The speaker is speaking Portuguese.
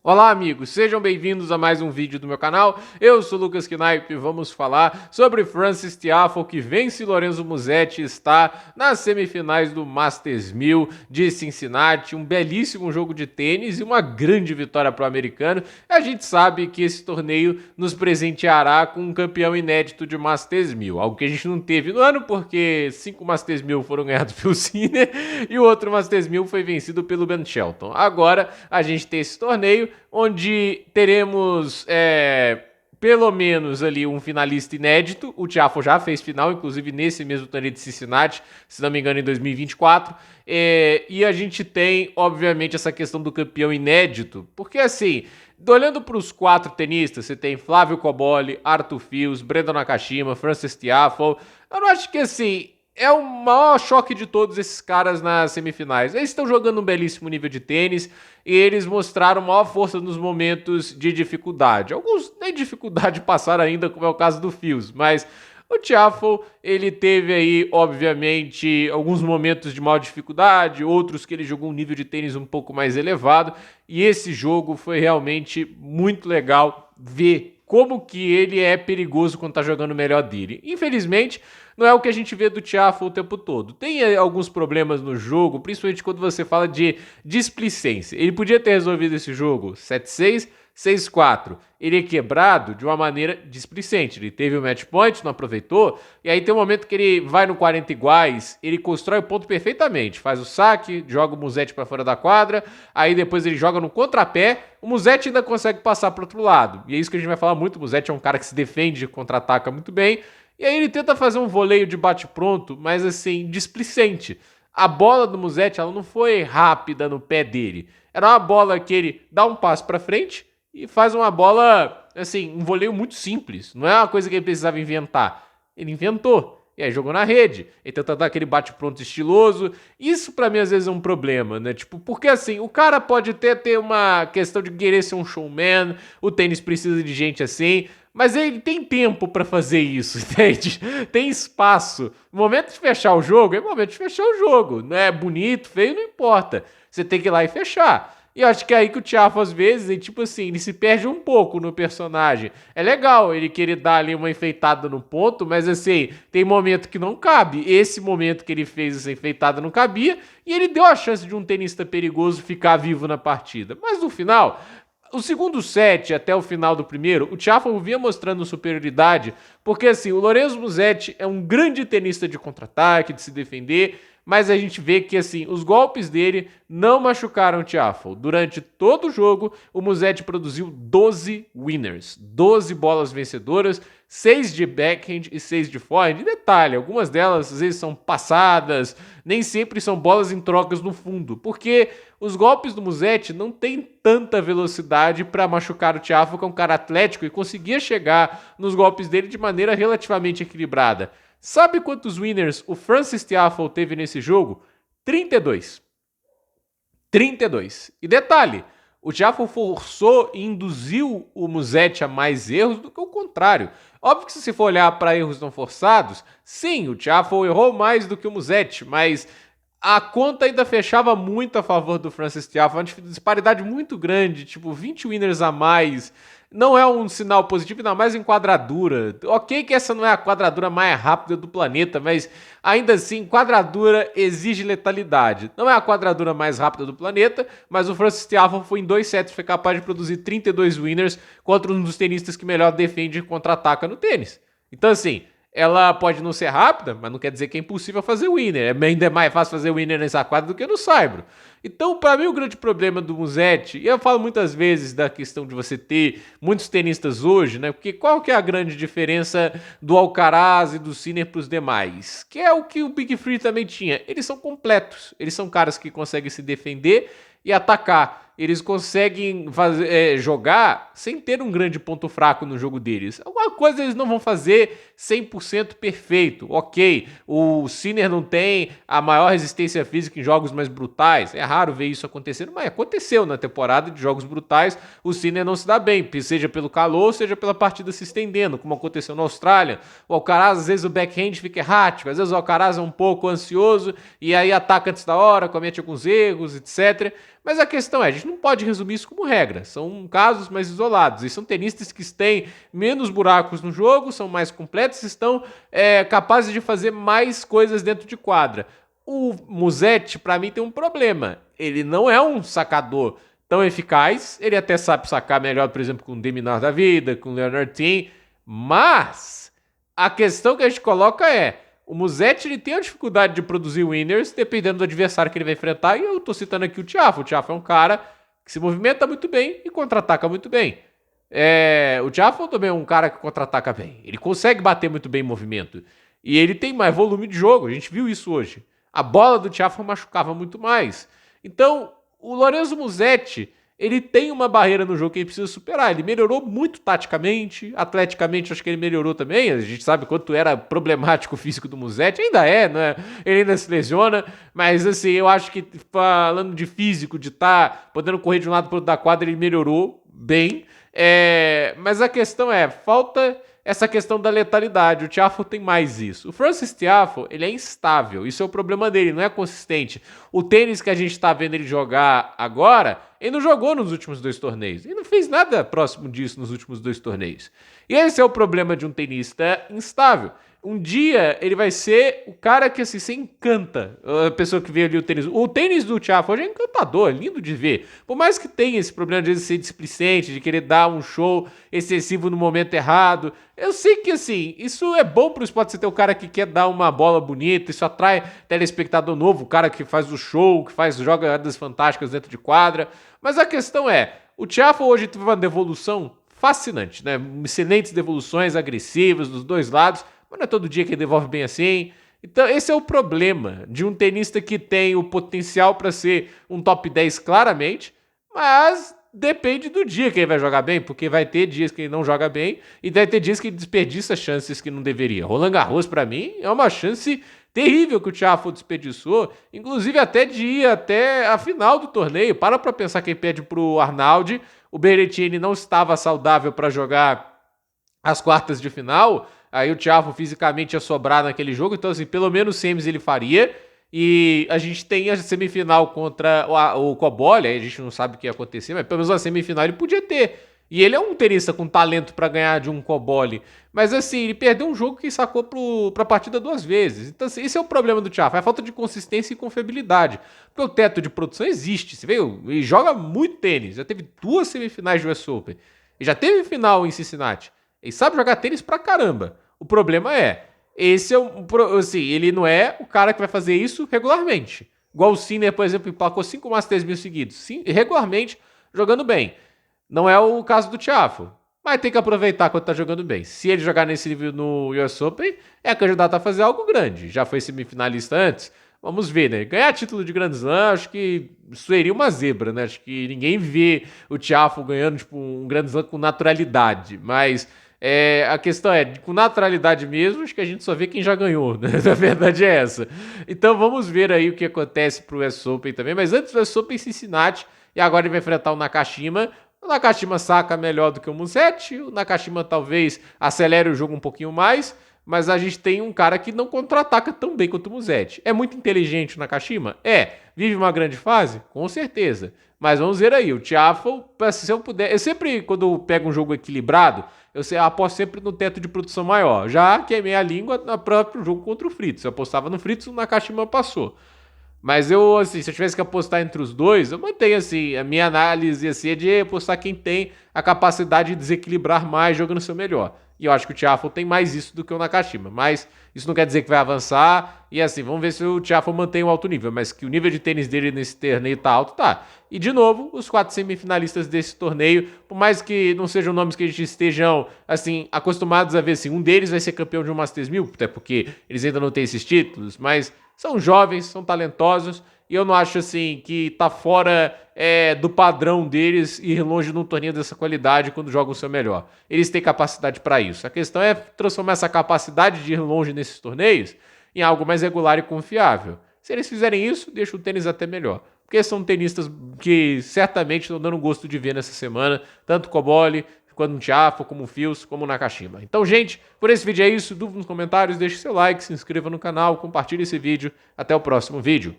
Olá amigos, sejam bem-vindos a mais um vídeo do meu canal. Eu sou o Lucas Knipe e vamos falar sobre Frances Tiafoe, que vence Lorenzo Musetti e está nas semifinais do Masters 1000 de Cincinnati. Um belíssimo jogo de tênis e uma grande vitória para o americano. A gente sabe que esse torneio nos presenteará com um campeão inédito de Masters 1000, algo que a gente não teve no ano porque 5 Masters 1000 foram ganhados pelo Sinner e o outro Masters 1000 foi vencido pelo Ben Shelton. Agora a gente tem esse torneio onde teremos pelo menos ali um finalista inédito. O Tiafoe já fez final, inclusive nesse mesmo torneio de Cincinnati, se não me engano em 2024. E a gente tem, obviamente, essa questão do campeão inédito, porque assim, olhando para os 4 tenistas, você tem Flávio Cobolli, Arthur Fils, Brandon Nakashima, Frances Tiafoe. Eu não acho que assim é o maior choque de todos esses caras nas semifinais. Eles estão jogando um belíssimo nível de tênis e eles mostraram maior força nos momentos de dificuldade. Alguns nem dificuldade passaram ainda, como é o caso do Fils, mas o Tiafoe, ele teve aí, obviamente, alguns momentos de maior dificuldade, outros que ele jogou um nível de tênis um pouco mais elevado, e esse jogo foi realmente muito legal ver como que ele é perigoso quando tá jogando o melhor dele. Infelizmente, não é o que a gente vê do Tiafoe o tempo todo. Tem alguns problemas no jogo, principalmente quando você fala de displicência. Ele podia ter resolvido esse jogo 7-6, 6-4. Ele é quebrado de uma maneira displicente. Ele teve o match point, não aproveitou, e aí tem um momento que ele vai no 40 iguais, ele constrói o ponto perfeitamente, faz o saque, joga o Musetti para fora da quadra, aí depois ele joga no contrapé, o Musetti ainda consegue passar para outro lado. E é isso que a gente vai falar muito, o Musetti é um cara que se defende, contra-ataca muito bem, e aí ele tenta fazer um voleio de bate-pronto, mas assim, displicente. A bola do Musetti, ela não foi rápida no pé dele. Era uma bola que ele dá um passo para frente e faz uma bola, assim, um voleio muito simples. Não é uma coisa que ele precisava inventar. Ele inventou. E aí jogou na rede. Ele tenta dar aquele bate-pronto estiloso. Isso pra mim às vezes é um problema, né? Tipo, porque assim, o cara pode ter uma questão de querer ser um showman, o tênis precisa de gente assim, mas ele tem tempo pra fazer isso, entende? Tem espaço. No momento de fechar o jogo, é o momento de fechar o jogo. Não é bonito, feio, não importa. Você tem que ir lá e fechar. E eu acho que é aí que o Tiafoe, às vezes, ele, tipo assim, ele se perde um pouco no personagem. É legal ele querer dar ali uma enfeitada no ponto, mas assim, tem momento que não cabe. Esse momento que ele fez essa enfeitada não cabia, e ele deu a chance de um tenista perigoso ficar vivo na partida. Mas no final, o segundo set até o final do primeiro, o Tiafoe vinha mostrando superioridade, porque assim, o Lorenzo Musetti é um grande tenista de contra-ataque, de se defender, mas a gente vê que assim, os golpes dele não machucaram o Tiafoe. Durante todo o jogo, o Musetti produziu 12 winners, 12 bolas vencedoras, 6 de backhand e 6 de forehand. E detalhe, algumas delas às vezes são passadas, nem sempre são bolas em trocas no fundo, porque os golpes do Musetti não têm tanta velocidade para machucar o Tiafoe, que é um cara atlético e conseguia chegar nos golpes dele de maneira relativamente equilibrada. Sabe quantos winners o Frances Tiafoe teve nesse jogo? 32. 32. E detalhe, o Tiafoe forçou e induziu o Musetti a mais erros do que o contrário. Óbvio que se você for olhar para erros não forçados, sim, o Tiafoe errou mais do que o Musetti, mas a conta ainda fechava muito a favor do Frances Tiafoe, uma disparidade muito grande, tipo 20 winners a mais. Não é um sinal positivo, ainda mais em quadradura. Ok que essa não é a quadradura mais rápida do planeta, mas ainda assim, quadradura exige letalidade. Não é a quadradura mais rápida do planeta, mas o Frances Tiafoe foi em 2 sets, foi capaz de produzir 32 winners contra um dos tenistas que melhor defende e contra-ataca no tênis. Então assim, ela pode não ser rápida, mas não quer dizer que é impossível fazer winner. Ainda é mais fácil fazer winner nessa quadra do que no saibro. Então, para mim, o grande problema do Musetti, e eu falo muitas vezes da questão de você ter muitos tenistas hoje, né? Porque qual que é a grande diferença do Alcaraz e do Sinner para os demais? Que é o que o Big Three também tinha. Eles são completos. Eles são caras que conseguem se defender e atacar. Eles conseguem jogar sem ter um grande ponto fraco no jogo deles. Alguma coisa eles não vão fazer 100% perfeito. Ok, o Sinner não tem a maior resistência física em jogos mais brutais. É raro ver isso acontecendo, mas aconteceu na temporada de jogos brutais. O Sinner não se dá bem, seja pelo calor, seja pela partida se estendendo, como aconteceu na Austrália. O Alcaraz, às vezes o backhand fica errático, às vezes o Alcaraz é um pouco ansioso e aí ataca antes da hora, comete alguns erros, etc. Mas a questão é, a gente não pode resumir isso como regra. São casos mais isolados. E são tenistas que têm menos buracos no jogo, são mais completos, estão capazes de fazer mais coisas dentro de quadra. O Musetti, para mim, tem um problema. Ele não é um sacador tão eficaz. Ele até sabe sacar melhor, por exemplo, com o Deminar da vida, com o Leonard Tim. Mas a questão que a gente coloca é: o Musetti ele tem a dificuldade de produzir winners dependendo do adversário que ele vai enfrentar. E eu tô citando aqui o Tiafoe. O Tiafoe é um cara que se movimenta muito bem e contra-ataca muito bem. O Tiafoe também é um cara que contra-ataca bem. Ele consegue bater muito bem em movimento. E ele tem mais volume de jogo. A gente viu isso hoje. A bola do Tiafoe machucava muito mais. Então, o Lorenzo Musetti, ele tem uma barreira no jogo que ele precisa superar. Ele melhorou muito taticamente, atleticamente acho que ele melhorou também. A gente sabe quanto era problemático o físico do Musetti, ainda é, né? Ele ainda se lesiona, mas assim, eu acho que falando de físico, de estar podendo correr de um lado para o outro da quadra, ele melhorou bem. Mas a questão é, falta essa questão da letalidade. O Tiafoe tem mais isso. O Frances Tiafoe, ele é instável. Isso é o problema dele, não é consistente. O tênis que a gente está vendo ele jogar agora, ele não jogou nos últimos 2 torneios. Ele não fez nada próximo disso nos últimos 2 torneios. E esse é o problema de um tenista instável. Um dia ele vai ser o cara que assim, se encanta. A pessoa que vê ali o tênis. O tênis do Tiafoe hoje é encantador, lindo de ver. Por mais que tenha esse problema de ser displicente, de querer dar um show excessivo no momento errado. Eu sei que assim, isso é bom pro esporte, você ter o cara que quer dar uma bola bonita, isso atrai telespectador novo, o cara que faz o show, que faz jogadas fantásticas dentro de quadra. Mas a questão é, o Tiafoe hoje teve uma devolução fascinante, né? Excelentes devoluções agressivas dos 2 lados. Mas não é todo dia que ele devolve bem assim. Então, esse é o problema de um tenista que tem o potencial para ser um top 10 claramente, mas depende do dia que ele vai jogar bem, porque vai ter dias que ele não joga bem e vai ter dias que ele desperdiça chances que não deveria. Roland Garros, para mim, é uma chance terrível que o Tiafoe desperdiçou, inclusive até de ir até a final do torneio. Para pensar que ele pede pro Arnaldi, o Berrettini não estava saudável para jogar as quartas de final. Aí o Tiafoe fisicamente ia sobrar naquele jogo, então assim, pelo menos semis ele faria. E a gente tem a semifinal contra o Cobolli, aí a gente não sabe o que ia acontecer, mas pelo menos a semifinal ele podia ter. E ele é um tenista com talento para ganhar de um Cobolli. Mas assim, ele perdeu um jogo que sacou pra partida 2 vezes. Então assim, esse é o problema do Tiafoe, é a falta de consistência e confiabilidade. Porque o teto de produção existe, você vê, ele joga muito tênis, já teve 2 semifinais de US Open. E já teve final em Cincinnati. Ele sabe jogar tênis pra caramba. O problema é, assim, ele não é o cara que vai fazer isso regularmente. Igual o Sinner, por exemplo, emplacou 5 Masters 1000 seguidos, sim, regularmente, jogando bem. Não é o caso do Tiafoe, mas tem que aproveitar quando tá jogando bem. Se ele jogar nesse nível no US Open, é candidato a fazer algo grande. Já foi semifinalista antes, vamos ver, né? Ganhar título de Grand Slam, acho que seria uma zebra, né? Acho que ninguém vê o Tiafoe ganhando tipo, um Grand Slam com naturalidade, mas a questão é, com naturalidade mesmo, acho que a gente só vê quem já ganhou, né? A verdade é essa. Então vamos ver aí o que acontece pro US Open também, mas antes do US Open Cincinnati, e agora ele vai enfrentar o Nakashima. O Nakashima saca melhor do que o Musetti, o Nakashima talvez acelere o jogo um pouquinho mais, mas a gente tem um cara que não contra-ataca tão bem quanto o Musetti. É muito inteligente o Nakashima? Vive uma grande fase? Com certeza. Mas vamos ver aí, o Tiafoe, se eu puder... Eu sempre, quando eu pego um jogo equilibrado, eu aposto sempre no teto de produção maior. Já queimei a língua no próprio jogo contra o Fritz. Eu apostava no Fritz, o Nakashima passou. Mas eu, assim, se eu tivesse que apostar entre os dois, eu mantenho, assim, a minha análise, assim, é de apostar quem tem a capacidade de desequilibrar mais jogando seu melhor. E eu acho que o Tiafoe tem mais isso do que o Nakashima. Mas isso não quer dizer que vai avançar. E assim, vamos ver se o Tiafoe mantém um alto nível. Mas que o nível de tênis dele nesse torneio tá alto, tá. E de novo, os 4 semifinalistas desse torneio, por mais que não sejam nomes que a gente estejam, assim, acostumados a ver, assim, um deles vai ser campeão de um Masters 1000, até porque eles ainda não têm esses títulos, mas são jovens, são talentosos, e eu não acho, assim, que tá fora do padrão deles ir longe num torneio dessa qualidade quando jogam o seu melhor. Eles têm capacidade para isso. A questão é transformar essa capacidade de ir longe nesses torneios em algo mais regular e confiável. Se eles fizerem isso, deixa o tênis até melhor. Porque são tenistas que certamente estão dando gosto de ver nessa semana, tanto o Cobolli, quanto o Tiafoe, como o Fils, como o Nakashima. Então, gente, por esse vídeo é isso. Dúvida nos comentários, deixe seu like, se inscreva no canal, compartilhe esse vídeo. Até o próximo vídeo.